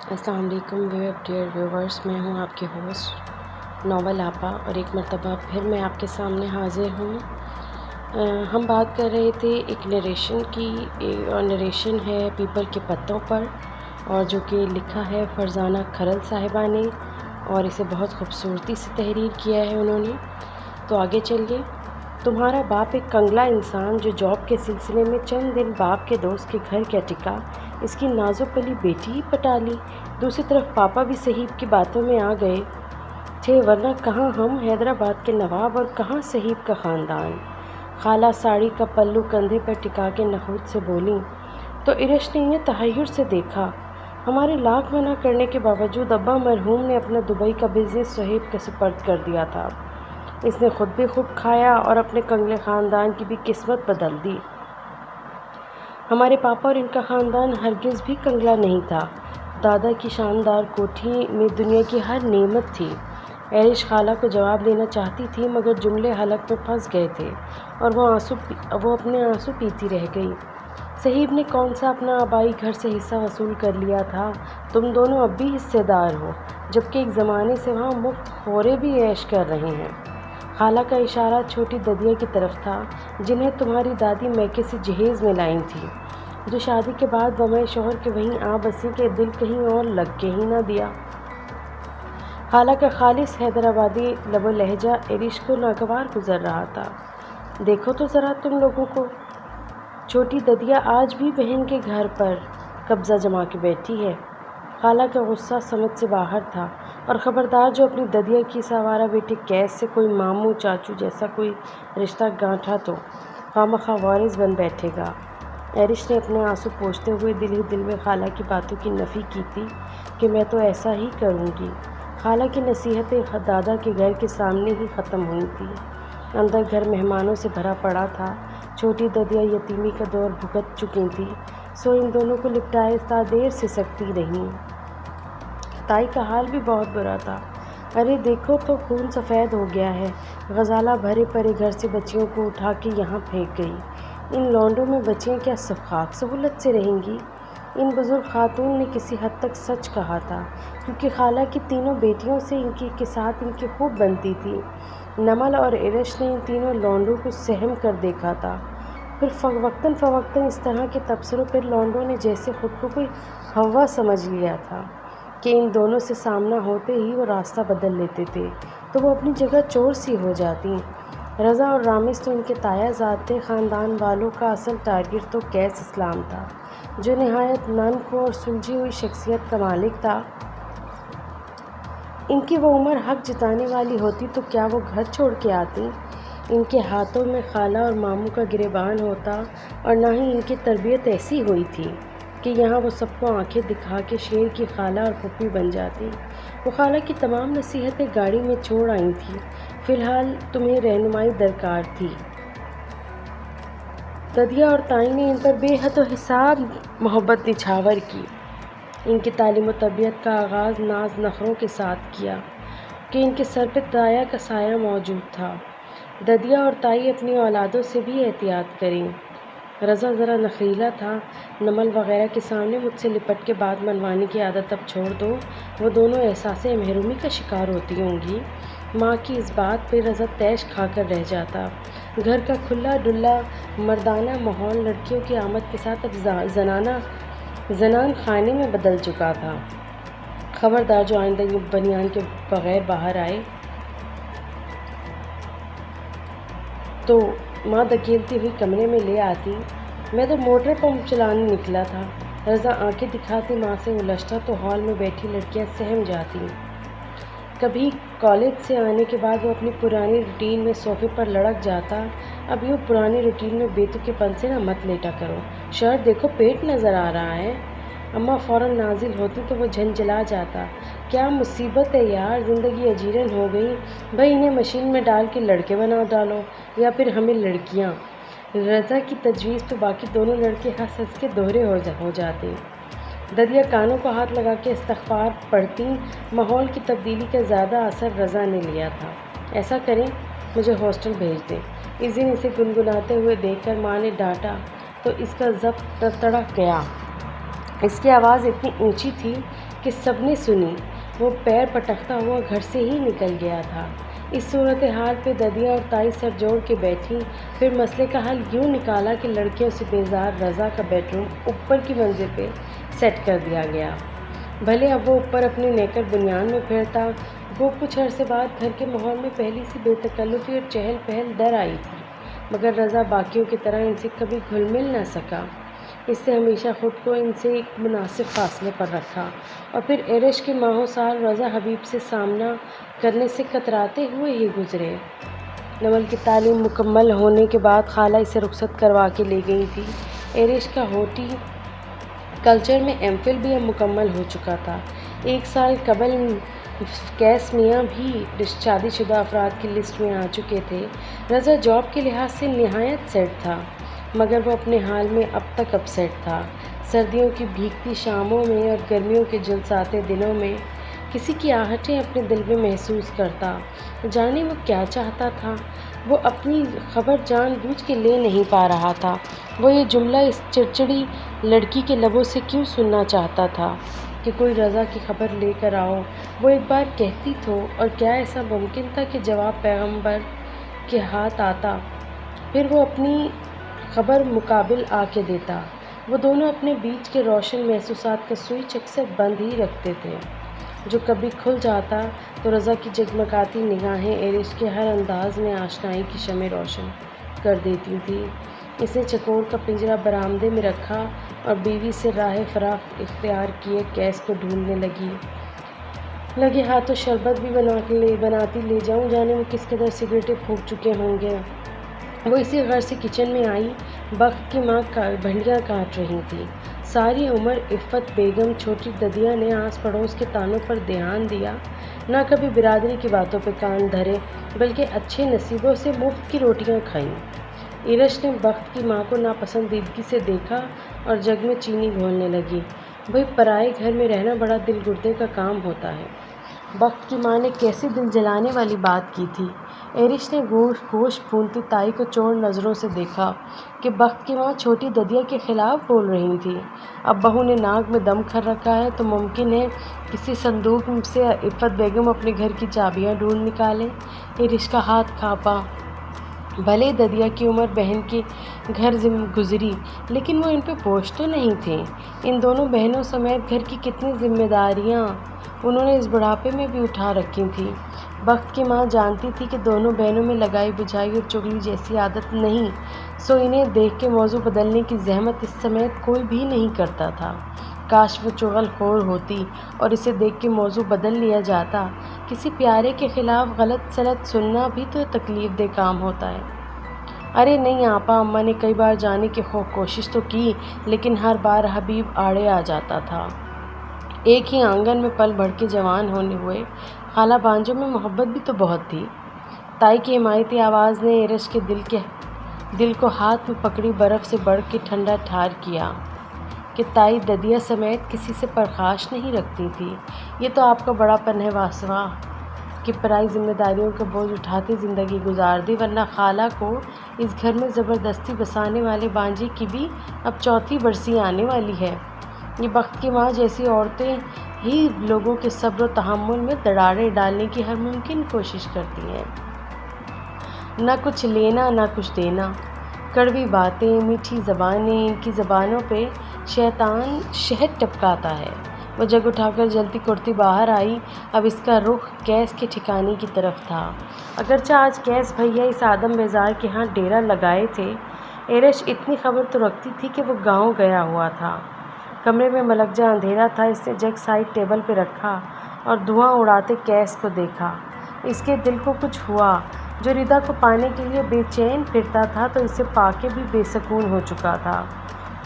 السلام علیکم dear viewers, میں ہوں آپ کے ہوسٹ ناول آپا، اور ایک مرتبہ پھر میں آپ کے سامنے حاضر ہوں۔ ہم بات کر رہے تھے ایک نریشن کی، اور نریشن ہے پیپل کے پتوں پر، اور جو کہ لکھا ہے فرزانہ کھرل صاحبہ نے، اور اسے بہت خوبصورتی سے تحریر کیا ہے انہوں نے۔ تو آگے چلیے۔ تمہارا باپ ایک کنگلا انسان جو جاب کے سلسلے میں چند دن باپ کے دوست کے گھر کیا ٹکا، اس کی نازک پلی بیٹی ہی پٹا لی۔ دوسری طرف پاپا بھی صہیب کی باتوں میں آ گئے تھے، ورنہ کہاں ہم حیدرآباد کے نواب اور کہاں صہیب کا خاندان۔ خالہ ساڑی کا پلو کندھے پر ٹکا کے نخوت سے بولیں تو ارش نے یہ تحیر سے دیکھا۔ ہمارے لاکھ منع کرنے کے باوجود ابا مرحوم نے اپنا دبئی کا بزنس صہیب کے سپرد کر دیا تھا۔ اس نے خود بھی خوب کھایا اور اپنے کنگلے خاندان کی بھی قسمت بدل دی۔ ہمارے پاپا اور ان کا خاندان ہرگز بھی کنگلا نہیں تھا۔ دادا کی شاندار کوٹھی میں دنیا کی ہر نعمت تھی۔ ایرش خالہ کو جواب دینا چاہتی تھی، مگر جملے حلق میں پھنس گئے تھے اور وہ اپنے آنسو پیتی رہ گئی۔ صہیب نے کون سا اپنا آبائی گھر سے حصہ وصول کر لیا تھا؟ تم دونوں اب بھی حصے دار ہو، جبکہ ایک زمانے سے وہاں مفت خورے بھی عیش کر رہے ہیں۔ خالہ کا اشارہ چھوٹی ددیا کی طرف تھا، جنہیں تمہاری دادی میکے سے جہیز میں لائی تھی، جو شادی کے بعد بمائے شوہر کے وہیں آ بسی کہ دل کہیں اور لگ کے ہی نہ دیا۔ خالہ کا خالص حیدرآبادی لب و لہجہ ایرش کو ناگوار گزر رہا تھا۔ دیکھو تو ذرا تم لوگوں کو، چھوٹی ددیا آج بھی بہن کے گھر پر قبضہ جما کے بیٹھی ہے۔ خالہ کا غصہ سمجھ سے باہر تھا، اور خبردار جو اپنی ددیا کی اس آوارہ بیٹے کیس سے کوئی ماموں چاچو جیسا کوئی رشتہ گانٹھا تو خواہ وارث بن بیٹھے گا۔ ایرش نے اپنے آنسو پوچھتے ہوئے دل ہی دل میں خالہ کی باتوں کی نفی کی تھی کہ میں تو ایسا ہی کروں گی۔ خالہ کی نصیحتیں دادا کے گھر کے سامنے ہی ختم ہوئی تھیں۔ اندر گھر مہمانوں سے بھرا پڑا تھا۔ چھوٹی ددیا یتیمی کا دور بھگت چکی تھی، سو ان دونوں کو لپٹائے تا دیر سے سکتی رہیں۔ تائی کا حال بھی بہت برا تھا۔ ارے دیکھو تو خون سفید ہو گیا ہے۔ غزالہ بھرے پڑے گھر سے بچیوں کو اٹھا کے یہاں پھینک گئی۔ ان لونڈوں میں بچیاں کیا خاک سہولت سے رہیں گی؟ ان بزرگ خاتون نے کسی حد تک سچ کہا تھا، کیونکہ خالہ کی تینوں بیٹیوں سے کے ساتھ ان کی خوب بنتی تھی۔ نمل اور ارش نے ان تینوں لونڈوں کو سہم کر دیکھا تھا، پھر وقتاً فوقتاً اس طرح کے تبصروں پر لونڈوں نے جیسے خود کو کوئی ہوا سمجھ لیا تھا کہ ان دونوں سے سامنا ہوتے ہی وہ راستہ بدل لیتے تھے تو وہ اپنی جگہ چور سی ہو جاتی۔ رضا اور رامز تو ان کے تایا زاد تھے۔ خاندان والوں کا اصل ٹارگٹ تو قیس اسلام تھا، جو نہایت ننک اور سلجھی ہوئی شخصیت کا مالک تھا۔ ان کی وہ عمر حق جتانے والی ہوتی تو کیا وہ گھر چھوڑ کے آتی؟ ان کے ہاتھوں میں خالہ اور ماموں کا گریبان ہوتا، اور نہ ہی ان کی تربیت ایسی ہوئی تھی کہ یہاں وہ سب کو آنکھیں دکھا کے شیر کی خالہ اور پھوپھی بن جاتی۔ وہ خالہ کی تمام نصیحتیں گاڑی میں چھوڑ آئی تھیں۔ فی الحال تمہیں رہنمائی درکار تھی۔ ددیا اور تائی نے ان پر بے حد و حساب محبت نچھاور کی۔ ان کی تعلیم و تربیت کا آغاز ناز نخروں کے ساتھ کیا کہ ان کے سر پہ دایا کا سایہ موجود تھا۔ ددیا اور تائی اپنی اولادوں سے بھی احتیاط کریں۔ رضا ذرا نخریلا تھا۔ نمل وغیرہ کے سامنے مجھ سے لپٹ کے بات منوانے کی عادت اب چھوڑ دو، وہ دونوں احساس محرومی کا شکار ہوتی ہوں گی۔ ماں کی اس بات پہ رضا تیش کھا کر رہ جاتا۔ گھر کا کھلا ڈلا مردانہ ماحول لڑکیوں کی آمد کے ساتھ اب زنان خانے میں بدل چکا تھا۔ خبردار جو آئندہ یہ بنیان کے بغیر باہر آئے تو ماں دھکیلتی ہوئی کمرے میں لے آتی۔ میں تو موٹر پمپ چلانے نکلا تھا۔ رضا آنکھیں دکھاتی ماں سے الجھتا تو ہال میں بیٹھی لڑکیاں سہم جاتی۔ کبھی کالج سے آنے کے بعد وہ اپنی پرانی روٹین میں صوفے پر لڑک جاتا۔ اب یوں پرانی روٹین میں بےتکی پن سے نہ مت لیٹا کرو، شرٹ دیکھو پیٹ نظر آ رہا ہے۔ اماں فوراً نازل ہوتی تو وہ جھنجھلا جاتا۔ کیا مصیبت ہے یار، زندگی اجیرن ہو گئی، بھائی انہیں مشین میں ڈال کے لڑکے بنا ڈالو، یا پھر ہمیں لڑکیاں۔ رضا کی تجویز پہ باقی دونوں لڑکے ہنس ہنس کے دوہرے ہو جاتے۔ ددیا کانوں کو ہاتھ لگا کے استغفار پڑھتی۔ ماحول کی تبدیلی کا زیادہ اثر رضا نے لیا تھا۔ ایسا کریں، مجھے ہاسٹل بھیج دیں۔ اس دن اسے گنگناتے ہوئے دیکھ کر ماں نے ڈانٹا تو اس کا ضبط تڑک گیا۔ اس کی آواز اتنی اونچی تھی کہ کہ سب نے سنی۔ وہ پیر پٹکتا ہوا گھر سے ہی نکل گیا تھا۔ اس صورتحال پہ ددیا اور تائی سر جوڑ کے بیٹھیں۔ پھر مسئلے کا حل یوں نکالا کہ لڑکیوں سے بیزار رضا کا بیڈ روم اوپر کی منزل پہ سیٹ کر دیا گیا۔ بھلے اب وہ اوپر اپنی نیکر بنیان میں پھرتا، وہ کچھ عرصے بعد گھر کے ماحول میں پہلی سی بے تکلفی اور چہل پہل در آئی تھی، مگر رضا باقیوں کی طرح ان سے کبھی گھل مل نہ سکا۔ اس نے ہمیشہ خود کو ان سے ایک مناسب فاصلے پر رکھا، اور پھر ایرش کے ماہوں سال رضا حبیب سے سامنا کرنے سے کتراتے ہوئے ہی گزرے۔ نمل کی تعلیم مکمل ہونے کے بعد خالہ اسے رخصت کروا کے لے گئی تھی۔ ایرش کا ہارٹی کلچر میں ایم فل بھی اب مکمل ہو چکا تھا۔ 1 سال قبل کیس میاں بھی شادی شدہ افراد کی لسٹ میں آ چکے تھے۔ رضا جاب کے لحاظ سے نہایت سیٹ تھا، مگر وہ اپنے حال میں اب تک اپ سیٹ تھا۔ سردیوں کی بھیگتی شاموں میں اور گرمیوں کے جھلساتے دنوں میں کسی کی آہٹیں اپنے دل میں محسوس کرتا۔ جانے وہ کیا چاہتا تھا؟ وہ اپنی خبر جان بوجھ کے لے نہیں پا رہا تھا۔ وہ یہ جملہ اس چڑچڑی لڑکی کے لبوں سے کیوں سننا چاہتا تھا کہ کوئی رضا کی خبر لے کر آؤ؟ وہ ایک بار کہتی تو، اور کیا ایسا ممکن تھا کہ جواب پیغمبر کے ہاتھ آتا؟ پھر وہ اپنی خبر مقابل آ کے دیتا۔ وہ دونوں اپنے بیچ کے روشن محسوسات کا سوئچ اکثر بند ہی رکھتے تھے، جو کبھی کھل جاتا تو رضا کی جگمگاتی نگاہیں ایرش کے ہر انداز میں آشنائی کی شمع روشن کر دیتی تھیں۔ اس نے چکور کا پنجرہ برآمدے میں رکھا اور بیوی سے راہ فراق اختیار کیے کیس کو ڈھونڈنے لگے ہاتھوں شربت بھی بناتی لے جاؤں، جانے وہ کس قدر سگریٹیں پھونک چکے ہوں گے۔ وہ اسی غرض سے کچن میں آئی۔ بخت کی ماں بھنڈیاں کاٹ رہی تھی۔ ساری عمر عفت بیگم چھوٹی ددیا نے آس پڑوس کے تانوں پر دھیان دیا، نہ کبھی برادری کی باتوں پہ کان دھرے، بلکہ اچھے نصیبوں سے مفت کی روٹیاں کھائیں۔ ایرش نے بخت کی ماں کو ناپسندیدگی سے دیکھا اور جگ میں چینی گھولنے لگی۔ بھئی پرائے گھر میں رہنا بڑا دل گردے کا کام ہوتا ہے۔ بخت کی ماں نے کیسی دل جلانے والی بات کی تھی؟ ایرش نے گوشت بھونتی تائی کو چور نظروں سے دیکھا کہ بخت کی ماں چھوٹی ددیا کے خلاف بول رہی تھی۔ اب بہو نے ناک میں دم کر رکھا ہے تو ممکن ہے کسی صندوق سے عفت بیگم اپنے گھر کی چابیاں ڈھونڈ نکالے۔ ایرش کا ہاتھ کانپا۔ بھلے ددیا کی عمر بہن کے گھر گزری، لیکن وہ ان پہ بوجھ تو نہیں تھے۔ ان دونوں بہنوں سمیت گھر کی کتنی ذمہ داریاں انہوں نے اس بڑھاپے میں بھی اٹھا رکھی تھیں۔ بخت کی ماں جانتی تھی کہ دونوں بہنوں میں لگائی بجھائی اور چغلی جیسی عادت نہیں، سو انہیں دیکھ کے موضوع بدلنے کی زحمت اس سمیت کوئی بھی نہیں کرتا تھا۔ کاش وہ چغل خور ہوتی اور اسے دیکھ کے موضوع بدل لیا جاتا۔ کسی پیارے کے خلاف غلط سلط سننا بھی تو تکلیف دہ کام ہوتا ہے۔ ارے نہیں آپا، اماں نے کئی بار جانے کی کوشش تو کی، لیکن ہر بار حبیب آڑے آ جاتا تھا۔ ایک ہی آنگن میں پل بڑھ کے جوان ہوئے خالہ بانجوں میں محبت بھی تو بہت تھی۔ تائی کی حمایتی آواز نے ایرش کے دل کو ہاتھ میں پکڑی برف سے بڑھ کے ٹھنڈا ٹھار کیا کہ تائی ددیا سمیت کسی سے پرخاش نہیں رکھتی تھی۔ یہ تو آپ کا بڑا پن ہے واسوا کہ پرائی ذمہ داریوں کا بوجھ اٹھاتے زندگی گزار دی، ورنہ خالہ کو اس گھر میں زبردستی بسانے والے بانجے کی بھی اب 4تھی برسی آنے والی ہے۔ یہ بخت کی ماں جیسی عورتیں ہی لوگوں کے صبر و تحمل میں دراڑیں ڈالنے کی ہر ممکن کوشش کرتی ہیں۔ نہ کچھ لینا نہ کچھ دینا، کڑوی باتیں، میٹھی زبانیں، ان کی زبانوں پہ شیطان شہد ٹپکاتا ہے۔ وہ جگ اٹھا کر جلتی کرتی باہر آئی۔ اب اس کا رخ کیس کے ٹھکانے کی طرف تھا۔ اگرچہ آج کیس بھیا اس آدم بیزار کے ہاں ڈیرا لگائے تھے، ایرش اتنی خبر تو رکھتی تھی کہ وہ گاؤں گیا ہوا تھا۔ کمرے میں ملکجا اندھیرا تھا۔ اس نے جگ سائڈ ٹیبل پہ رکھا اور دھواں اڑاتے کیس کو دیکھا۔ اس کے دل کو کچھ ہوا۔ جو ردا کو پانے کے لیے بے چین پھرتا تھا تو اسے پا کے بھی بے سکون ہو چکا تھا۔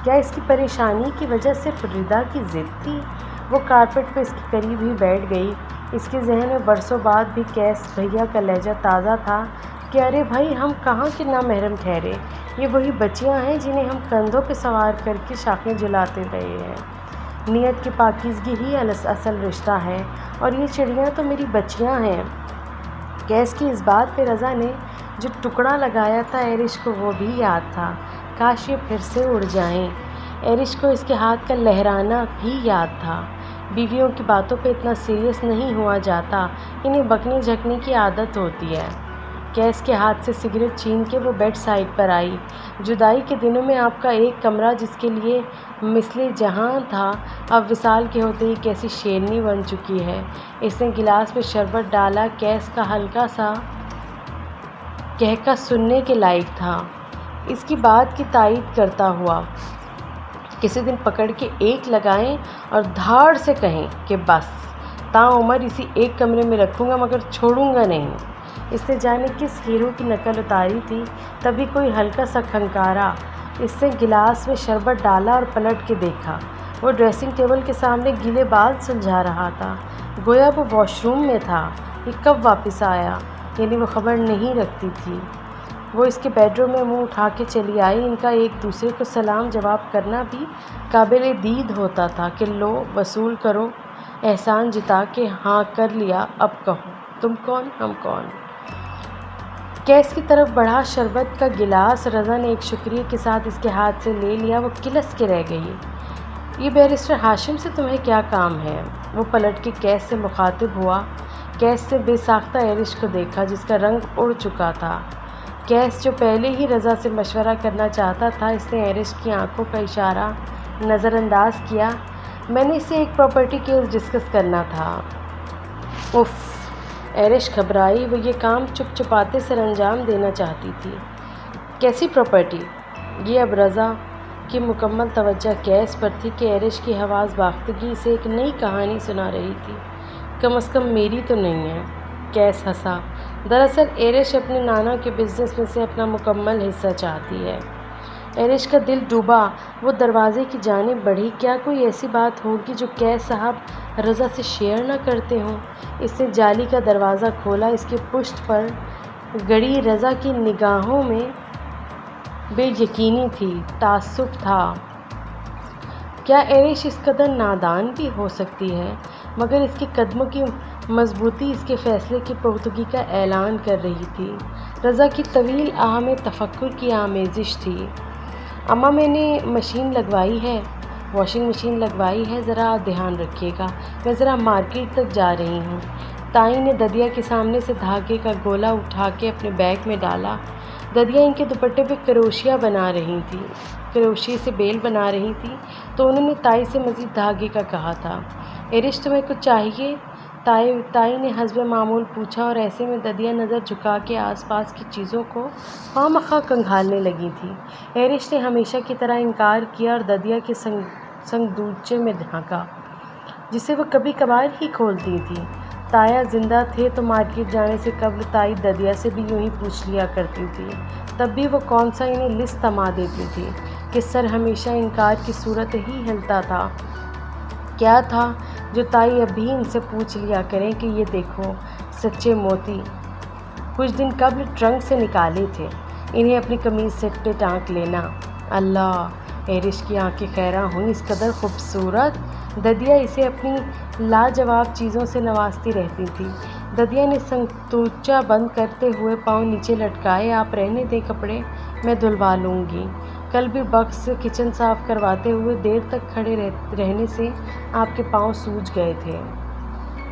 کیا اس کی پریشانی کی وجہ صرف ردا کی ضد تھی؟ وہ کارپٹ پہ اس کے قریب ہی بیٹھ گئی۔ اس کے ذہن میں برسوں بعد بھی کیس بھیا کا لہجہ تازہ تھا کہ ارے بھائی، ہم کہاں کے نامحرم ٹھہرے، یہ وہی بچیاں ہیں جنہیں ہم کندھوں پہ سوار کر کے شاخیں جلاتے رہے ہیں۔ نیت کی پاکیزگی ہی اصل رشتہ ہے، اور یہ چڑیاں تو میری بچیاں ہیں۔ کیس کی اس بات پہ رضا نے جو ٹکڑا لگایا تھا ایرش کو وہ بھی یاد تھا۔ کاش یہ پھر سے اڑ جائیں۔ ایرش کو اس کے ہاتھ کا لہرانا بھی یاد تھا۔ بیویوں کی باتوں پہ اتنا سیریس نہیں ہوا جاتا، انہیں بکنے جھکنے کی عادت ہوتی ہے۔ کیس کے ہاتھ سے سگریٹ چھین کے وہ بیڈ سائڈ پر آئی۔ جدائی کے دنوں میں آپ کا ایک کمرہ جس کے لیے مثل جہاں تھا، اب وصال کے ہوتے ہی کیسی شیرنی بن چکی ہے۔ اس نے گلاس میں شربت ڈالا۔ کیس کا ہلکا سا کہکہ سننے کے لائق تھا، اس کی بات کی تائید کرتا ہوا۔ کسی دن پکڑ کے ایک لگائیں اور دھاڑ سے کہیں کہ بس تا عمر اسی ایک کمرے میں رکھوں گا مگر چھوڑوں گا نہیں۔ اس نے جانے کس ہیرو کی نقل اتاری تھی، تبھی کوئی ہلکا سا کھنکارا۔ اس نے گلاس میں شربت ڈالا اور پلٹ کے دیکھا۔ وہ ڈریسنگ ٹیبل کے سامنے گیلے بال سلجھا رہا تھا، گویا وہ واش روم میں تھا۔ یہ کب واپس آیا، یعنی وہ خبر نہیں رکھتی تھی۔ وہ اس کے بیڈ روم میں منہ اٹھا کے چلی آئی۔ ان کا ایک دوسرے کو سلام جواب کرنا بھی قابل دید ہوتا تھا کہ لو وصول کرو، احسان جتا کے ہاں کر لیا، اب کہو تم کون ہم کون۔ کیس کی طرف بڑھا شربت کا گلاس رضا نے ایک شکریہ کے ساتھ اس کے ہاتھ سے لے لیا۔ وہ کلس کے رہ گئی۔ یہ بیرسٹر ہاشم سے تمہیں کیا کام ہے؟ وہ پلٹ کے کیس سے مخاطب ہوا۔ کیس سے بے ساختہ ایرش کو دیکھا جس کا رنگ اڑ چکا تھا۔ کیس جو پہلے ہی رضا سے مشورہ کرنا چاہتا تھا، اس نے ایرش کی آنکھوں کا اشارہ نظر انداز کیا۔ میں نے اس سے ایک پراپرٹی کیس ڈسکس کرنا تھا۔ اف، ایرش گھبرائی۔ وہ یہ کام چپ چپاتے سر انجام دینا چاہتی تھی۔ کیسی پراپرٹی؟ یہ اب رضا کی مکمل توجہ کیس پر تھی کہ ایرش کی حواس باختگی سے ایک نئی کہانی سنا رہی تھی۔ کم از کم میری تو نہیں ہے۔ کیس ہنسا۔ دراصل ایرش اپنے نانا کے بزنس میں سے اپنا مکمل حصہ چاہتی ہے۔ ایرش کا دل ڈوبا۔ وہ دروازے کی جانب بڑھی۔ کیا کوئی ایسی بات ہوگی جو کیس صاحب رضا سے شیئر نہ کرتے ہوں؟ اس نے جالی کا دروازہ کھولا۔ اس کی پشت پر گڑی رضا کی نگاہوں میں بے یقینی تھی، تعصب تھا۔ کیا ایرش اس قدر نادان بھی ہو سکتی ہے؟ مگر اس کے قدموں کی مضبوطی اس کے فیصلے کی پختگی کا اعلان کر رہی تھی۔ رضا کی طویل آہ میں تفکر کی آمیزش تھی۔ اماں میں نے مشین لگوائی ہے، واشنگ مشین لگوائی ہے، ذرا دھیان رکھیے گا، میں ذرا مارکیٹ تک جا رہی ہوں۔ تائی نے ددیا کے سامنے سے دھاگے کا گولا اٹھا کے اپنے بیگ میں ڈالا۔ ددیا ان کے دوپٹے پہ کروشیا بنا رہی تھی، کروشیے سے بیل بنا رہی تھی، تو انہوں نے تائی سے مزید دھاگے کا کہا تھا۔ ایرش تمہیں کچھ چاہیے؟ تائی نے حسب معمول پوچھا، اور ایسے میں ددیا نظر جھکا کے آس پاس کی چیزوں کو خواہ مخواہ کنگھالنے لگی تھی۔ ایرش نے ہمیشہ کی طرح انکار کیا اور ددیا کے سنگدوچے میں جھانکا جسے وہ کبھی کبھار ہی کھولتی تھی۔ تایا زندہ تھے تو مارکیٹ جانے سے قبل تائی ددیا سے بھی یوں ہی پوچھ لیا کرتی تھی، تب بھی وہ کون سا انہیں لسٹ تھما دیتی تھی کہ سر ہمیشہ انکار کی صورت ہی ہلتا تھا۔ کیا تھا جو تائی اب بھی ان سے پوچھ لیا کریں کہ یہ دیکھو سچے موتی کچھ دن قبل ٹرنک سے نکالے تھے، انہیں اپنی قمیض سیٹ پہ ٹانک لینا۔ اللہ! ایرش کی آنکھیں خیراں ہوئیں۔ اس قدر خوبصورت! ددیا اسے اپنی لاجواب چیزوں سے نوازتی رہتی تھی۔ ددیا نے سنگتوچا بند کرتے ہوئے پاؤں نیچے لٹکائے۔ آپ رہنے دیں کپڑے، میں دھلوا لوں گی۔ کل بھی بکس کچن صاف کرواتے ہوئے دیر تک کھڑے رہنے سے آپ کے پاؤں سوج گئے تھے۔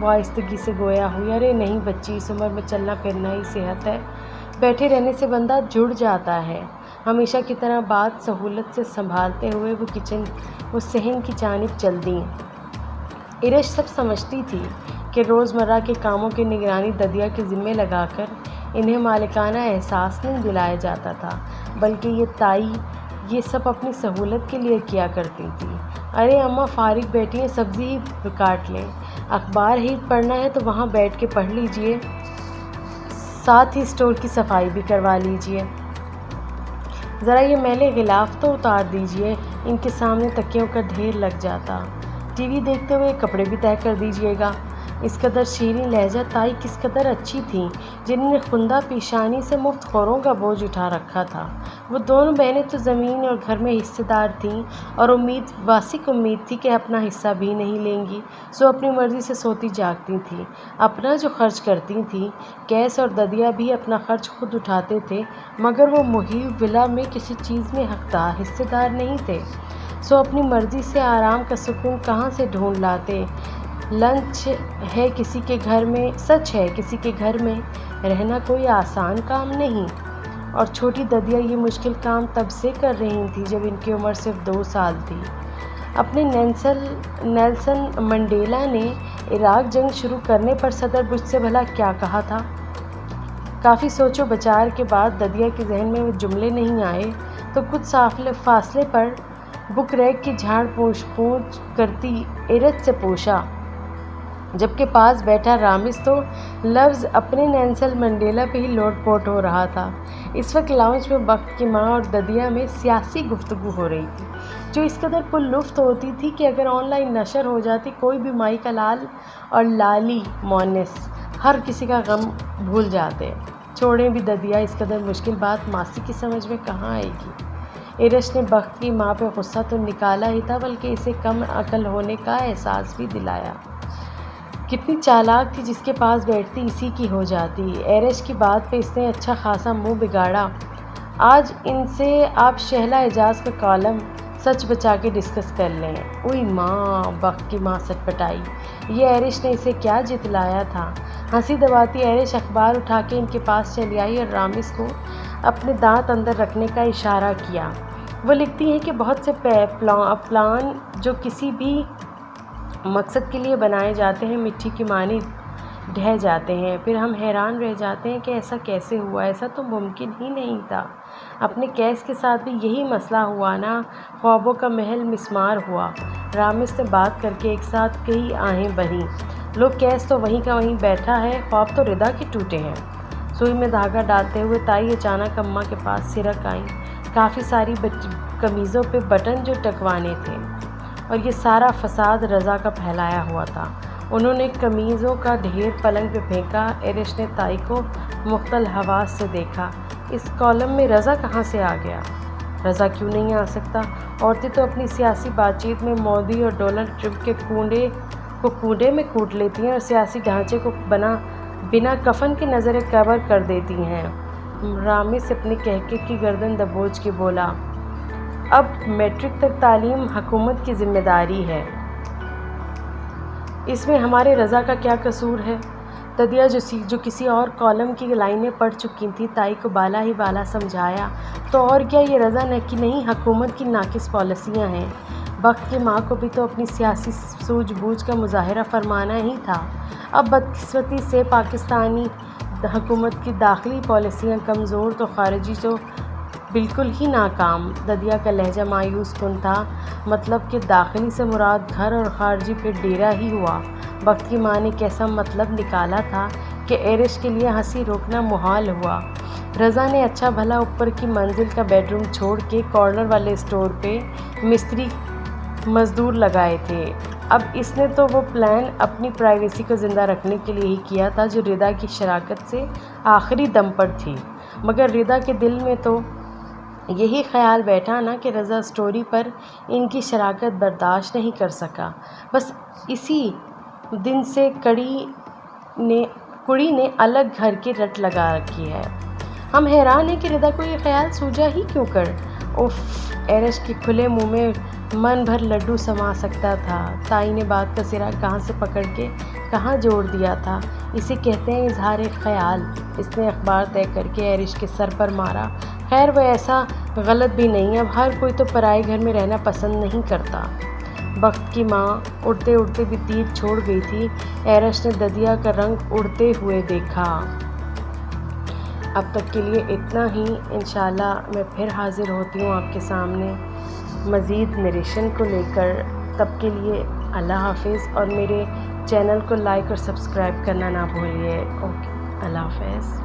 وہ آہستگی سے گویا ہوئی۔ ارے نہیں بچی، اس عمر میں چلنا پھرنا ہی صحت ہے، بیٹھے رہنے سے بندہ جڑ جاتا ہے۔ ہمیشہ کی طرح بات سہولت سے سنبھالتے ہوئے وہ صحن کی جانب چل دیں۔ ایرش سب سمجھتی تھی کہ روزمرہ کے کاموں کی نگرانی ددیا کے ذمے لگا کر انہیں مالکانہ احساس نہیں دلایا جاتا تھا، بلکہ یہ تائی یہ سب اپنی سہولت کے لیے کیا کرتی تھی۔ ارے اماں فارغ بیٹھی ہیں، سبزی ہی کاٹ لیں، اخبار ہی پڑھنا ہے تو وہاں بیٹھ کے پڑھ لیجئے، ساتھ ہی اسٹور کی صفائی بھی کروا لیجئے۔ ذرا یہ میلے غلاف تو اتار دیجئے، ان کے سامنے تکیوں کا ڈھیر لگ جاتا۔ ٹی وی دیکھتے ہوئے کپڑے بھی طے کر دیجئے گا۔ اس قدر شیریں لہجہ تائی کس قدر اچھی تھیں، جنہوں نے خندہ پیشانی سے مفت خوروں کا بوجھ اٹھا رکھا تھا۔ وہ دونوں بہنیں تو زمین اور گھر میں حصے دار تھیں اور واسق امید تھی کہ اپنا حصہ بھی نہیں لیں گی، سو اپنی مرضی سے سوتی جاگتی تھیں، اپنا جو خرچ کرتی تھیں۔ کیس اور ددیا بھی اپنا خرچ خود اٹھاتے تھے، مگر وہ محیط ولا میں کسی چیز میں حصے دار نہیں تھے۔ سو اپنی مرضی سے آرام کا سکون کہاں سے ڈھونڈ لاتے۔ لنچ ہے کسی کے گھر میں، سچ ہے کسی کے گھر میں رہنا کوئی آسان کام نہیں، اور چھوٹی ددیا یہ مشکل کام تب سے کر رہی تھی جب ان کی عمر صرف 2 سال تھی۔ اپنے نیلسن منڈیلا نے عراق جنگ شروع کرنے پر صدر بش سے بھلا کیا کہا تھا؟ کافی سوچ و بچار کے بعد ددیا کے ذہن میں وہ جملے نہیں آئے تو کچھ فاصلے پر بک ریک کی جھاڑ پونچھ کرتی ایرج سے پوچھا، جبکہ پاس بیٹھا رامز تو لفظ اپنے نیلسن منڈیلا پہ ہی لوٹ پوٹ ہو رہا تھا۔ اس وقت لاؤنج میں بخت کی ماں اور ددیا میں سیاسی گفتگو ہو رہی تھی، جو اس قدر پر لطف ہوتی تھی کہ اگر آن لائن نشر ہو جاتی کوئی بھی مائی کا لال اور لالی مونس ہر کسی کا غم بھول جاتے۔ چھوڑیں بھی ددیا، اس قدر مشکل بات ماسی کی سمجھ میں کہاں آئے گی۔ ایرج نے بخت کی ماں پہ غصہ تو نکالا ہی تھا بلکہ اسے کم عقل ہونے کا احساس بھی دلایا۔ کتنی چالاک تھی، جس کے پاس بیٹھتی اسی کی ہو جاتی۔ ایرج کی بات پہ اس نے اچھا خاصا منہ بگاڑا۔ آج ان سے آپ شہلا اعجاز کا کالم سچ بچا کے ڈسکس کر لیں۔ اوئی ماں، بخت کی ماں سٹپٹائی، یہ ایرج نے اسے کیا جتلایا تھا؟ ہنسی دباتی ایرج اخبار اٹھا کے ان کے پاس چلی آئی اور رامز کو اپنے دانت اندر رکھنے کا اشارہ کیا۔ وہ لکھتی ہیں کہ بہت سے پلان جو کسی بھی مقصد کے لیے بنائے جاتے ہیں مٹی کی مانند ڈھہ جاتے ہیں، پھر ہم حیران رہ جاتے ہیں کہ ایسا کیسے ہوا، ایسا تو ممکن ہی نہیں تھا۔ اپنے کیس کے ساتھ بھی یہی مسئلہ ہوا نا، خوابوں کا محل مسمار ہوا۔ رامز نے بات کر کے ایک ساتھ کئی آہیں بھریں۔ لو، کیس تو وہیں کا وہیں بیٹھا ہے، خواب تو ردا کے ٹوٹے ہیں۔ سوئی میں دھاگا ڈالتے ہوئے تائی اچانک اماں کے پاس سرک آئیں۔ کافی ساری قمیضوں پہ بٹن جو ٹکوانے تھے، اور یہ سارا فساد رضا کا پھیلایا ہوا تھا۔ انہوں نے قمیضوں کا ڈھیر پلنگ پہ پھینکا۔ ایرج نے تائی کو مختل حواس سے دیکھا۔ اس کالم میں رضا کہاں سے آ گیا؟ رضا کیوں نہیں آ سکتا؟ عورتیں تو اپنی سیاسی بات چیت میں مودی اور ڈونلڈ ٹرمپ کے کونڈے میں کوٹ لیتی ہیں اور سیاسی ڈھانچے کو بنا کفن کے نظر قبر کر دیتی ہیں۔ رامز اپنے کہکے کی گردن دبوچ کے بولا، اب میٹرک تک تعلیم حکومت کی ذمہ داری ہے، اس میں ہمارے رضا کا کیا قصور ہے؟ ددیا جو کسی اور کالم کی لائنیں پڑھ چکی تھی، تائی کو بالا ہی بالا سمجھایا، تو اور کیا یہ رضا کی نہیں حکومت کی ناقص پالیسیاں ہیں؟ بخت کی ماں کو بھی تو اپنی سیاسی سوجھ بوجھ کا مظاہرہ فرمانا ہی تھا۔ اب بدقسمتی سے پاکستانی حکومت کی داخلی پالیسیاں کمزور تو خارجی تو بالکل ہی ناکام۔ ددیا کا لہجہ مایوس کن تھا، مطلب کہ داخلی سے مراد گھر اور خارجی پہ ڈیرا ہی ہوا۔ بخت کی ماں نے کیسا مطلب نکالا تھا کہ ایرج کے لیے ہنسی روکنا محال ہوا۔ رضا نے اچھا بھلا اوپر کی منزل کا بیڈ روم چھوڑ کے کارنر والے اسٹور پہ مستری مزدور لگائے تھے۔ اب اس نے تو وہ پلان اپنی پرائیویسی کو زندہ رکھنے کے لیے ہی کیا تھا جو ردا کی شراکت سے آخری دم پر تھی، مگر ردا کے دل میں تو یہی خیال بیٹھا نا کہ رضا اسٹوری پر ان کی شراکت برداشت نہیں کر سکا۔ بس اسی دن سے کڑی نے الگ گھر کی رٹ لگا رکھی ہے۔ ہم حیران ہیں کہ ردا کو یہ خیال سوجا ہی کیوں کر۔ اف، ایرج کے کھلے منہ میں من بھر لڈو سما سکتا تھا۔ تائی نے بات کا سرا کہاں سے پکڑ کے کہاں جوڑ دیا تھا۔ اسے کہتے ہیں اظہار خیال۔ اس نے اخبار طے کر کے ایرج کے سر پر مارا۔ خیر، وہ ایسا غلط بھی نہیں، اب ہر کوئی تو پرائے گھر میں رہنا پسند نہیں کرتا۔ بخت کی ماں اڑتے اڑتے بھی تیر چھوڑ گئی تھی۔ ایرج نے ددیا کا رنگ اڑتے ہوئے دیکھا۔ اب تک کے لیے اتنا ہی، انشاءاللہ میں پھر حاضر ہوتی ہوں آپ کے سامنے مزید نریشن کو لے کر۔ تب کے لیے اللہ حافظ، اور میرے چینل کو لائک اور سبسکرائب کرنا نہ بھولیے۔ اوکے، اللہ حافظ۔